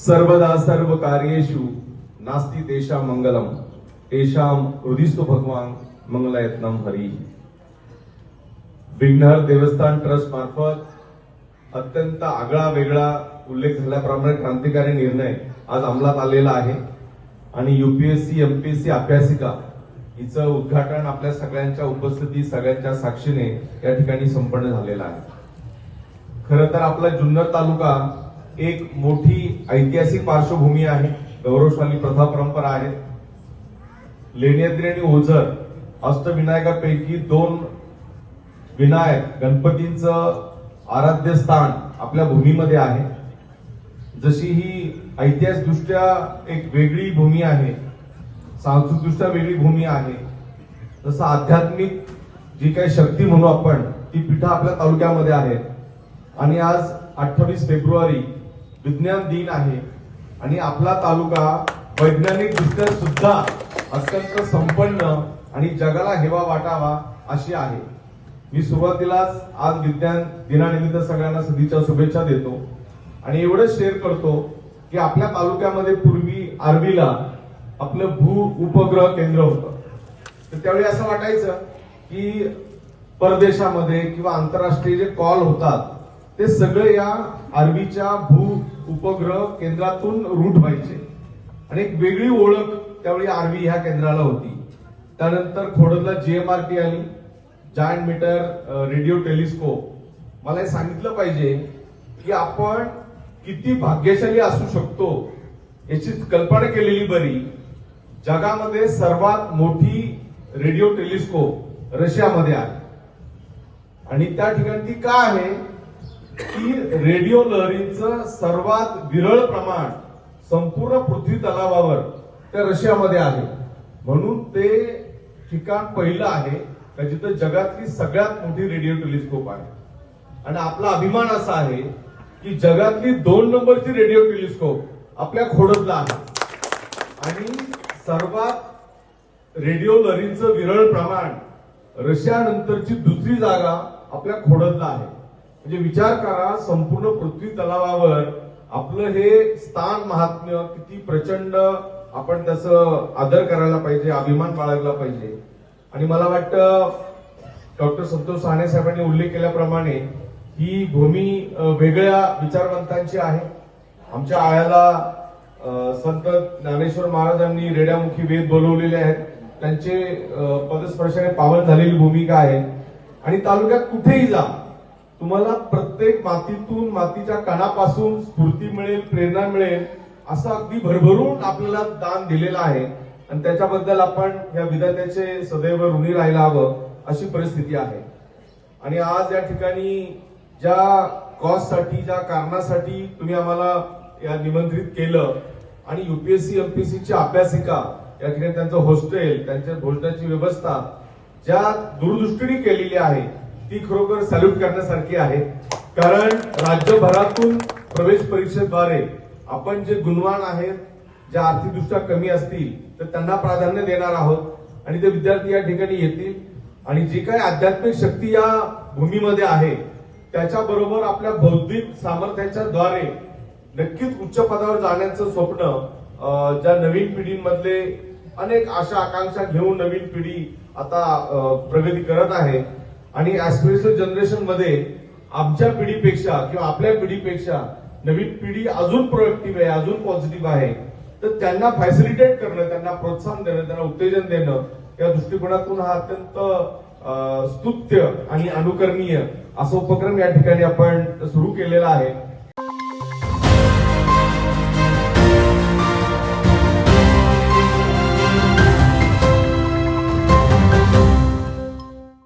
सर्वदा सर्व कार्येषु नास्ति तेषां मंगलम तेषां हृदिस्तु भगवान मंगलयत्नम हरी। विघ्नहर देवस्थान ट्रस्ट मार्फत अत्यंत आगळा वेगळा उल्लेख झाल्याप्रमाणे क्रांतिकारी निर्णय आज अंमलात आलेला आहे आणि यूपीएससी एमपीएससी अभ्यासिका हिचं उद्घाटन आपल्या सगळ्यांच्या उपस्थितीत सगळ्यांच्या साक्षीने या ठिकाणी संपन्न झालेलं आहे। खरं तर आपला जुन्नर तालुका एक मोठी ऐतिहासिक पार्श्वभूमी आहे, गौरवशाली प्रथा परंपरा आहे। लेण्याद्री आणि ओझर अष्टविनायकापैकी दोन विनायक गणपतींचं आराध्य स्थान आपल्या भूमीमध्ये आहे। जशी ही ऐतिहासिकदृष्ट्या एक वेगळी भूमी आहे, सांस्कृतिकदृष्ट्या वेगळी भूमी आहे, तसं आध्यात्मिक जी काही शक्ती म्हणू आपण ती पीठं आपल्या तालुक्यामध्ये आहेत। आणि आज 28 फेब्रुवारी विज्ञान दिन आहे आणि आपला तालुका वैज्ञानिक दृष्ट्या सुद्धा अत्यंत संपन्न आणि जगाला हेवा वाटावा अशी आहे। मी सुरुवातीलाच आज विज्ञान दिनानिमित्त सगळ्यांना सदिच्छा शुभेच्छा देतो आणि एवढंच शेअर करतो की आपल्या तालुक्यामध्ये पूर्वी आर्वीला आपलं भू उपग्रह केंद्र होतं, तर त्यावेळी असं वाटायचं की परदेशामध्ये किंवा आंतरराष्ट्रीय जे कॉल होतात ते सगळे या आर्वीच्या भू उपग्रह केंद्रातून रूट व्हायचे आणि एक वेगळी ओळख त्यावेळी आर्वी ह्या केंद्राला होती। त्यानंतर खोडदला जीएमआरटी आली, जायंट मीटर रेडिओ टेलिस्कोप। मला हे सांगितलं पाहिजे की आपण किती भाग्यशाली असू शकतो याची कल्पना केलेली बरी। जगामध्ये सर्वात मोठी रेडिओ टेलिस्कोप रशियामध्ये आहे आणि त्या ठिकाणी ती का आहे की रेडिओ लहरींचं सर्वात विरळ प्रमाण संपूर्ण पृथ्वी तलावावर त्या रशियामध्ये आहे, म्हणून ते ठिकाण पहिलं आहे का जिथं जगातली सगळ्यात मोठी रेडिओ टेलिस्कोप आहे। आणि आपला अभिमान असा आहे की जगातली 2 नंबरची रेडिओ टेलिस्कोप आपल्या खोडदला आहे आणि सर्वात रेडिओ लहरींचं विरळ प्रमाण रशिया नंतरची दुसरी जागा आपल्या खोडदला आहे। म्हणजे विचार करा, संपूर्ण पृथ्वी तलावावर आपलं हे स्थान महात्म्य किती प्रचंड, आपण त्याचं आदर करायला पाहिजे, अभिमान बाळगला पाहिजे। आणि मला वाटतं डॉक्टर संतोष साने साहेबांनी उल्लेख केल्याप्रमाणे ही भूमी वेगळ्या विचारवंतांची आहे। आमच्या आळ्याला संत ज्ञानेश्वर महाराजांनी रेड्यामुखी वेद बोलवलेले आहेत, त्यांचे पदस्पर्शाने पावन झालेली भूमिका आहे। आणि तालुक्यात कुठेही जा तुम्हाला प्रत्येक मातीतून मातीच्या कणापासून स्फूर्ती मिळेल, प्रेरणा मिळेल, असं अगदी भरभरून आपल्याला दान दिलेलं आहे आणि त्याच्याबद्दल आपण या विधात्याचे सदैव ऋणी राहायला हवं अशी परिस्थिती आहे। आणि आज या ठिकाणी ज्या कॉजसाठी, ज्या कारणासाठी तुम्ही आम्हाला या निमंत्रित केलं आणि यूपीएससी एमपीएससीच्या अभ्यासिका या ठिकाणी त्यांचं हॉस्टेल, त्यांच्या भोजनाची व्यवस्था ज्या दूरदृष्टीने केलेली आहे ती खरोखर सॅल्यूट करण्यासारखी आहे। कारण राज्यभरातून प्रवेश परीक्षेद्वारे आपण जे गुणवान आहेत, ज्या आर्थिकदृष्ट्या कमी असतील तर त्यांना प्राधान्य देणार आहोत आणि ते विद्यार्थी या ठिकाणी येतील आणि जी काही आध्यात्मिक शक्ती या भूमीमध्ये आहे त्याच्याबरोबर आपल्या बौद्धिक सामर्थ्याच्या द्वारे नक्कीच उच्च पदावर जाण्याचं स्वप्न ज्या नवीन पिढींमधले अनेक आशा आकांक्षा घेऊन नवीन पिढी आता प्रगती करत आहे आणि ऍस्पिरेशनल जनरेशन मध्ये आमच्या पिढीपेक्षा किंवा आपल्या पिढीपेक्षा नवीन पिढी अजून प्रोएक्टिव्ह आहे, अजून पॉझिटिव्ह आहे, तर त्यांना फॅसिलिटेट करणं, त्यांना प्रोत्साहन देणं, त्यांना उत्तेजन देणं या दृष्टिकोनातून हा अत्यंत स्तुत्य आणि अनुकरणीय असा उपक्रम या ठिकाणी आपण सुरू केलेला आहे।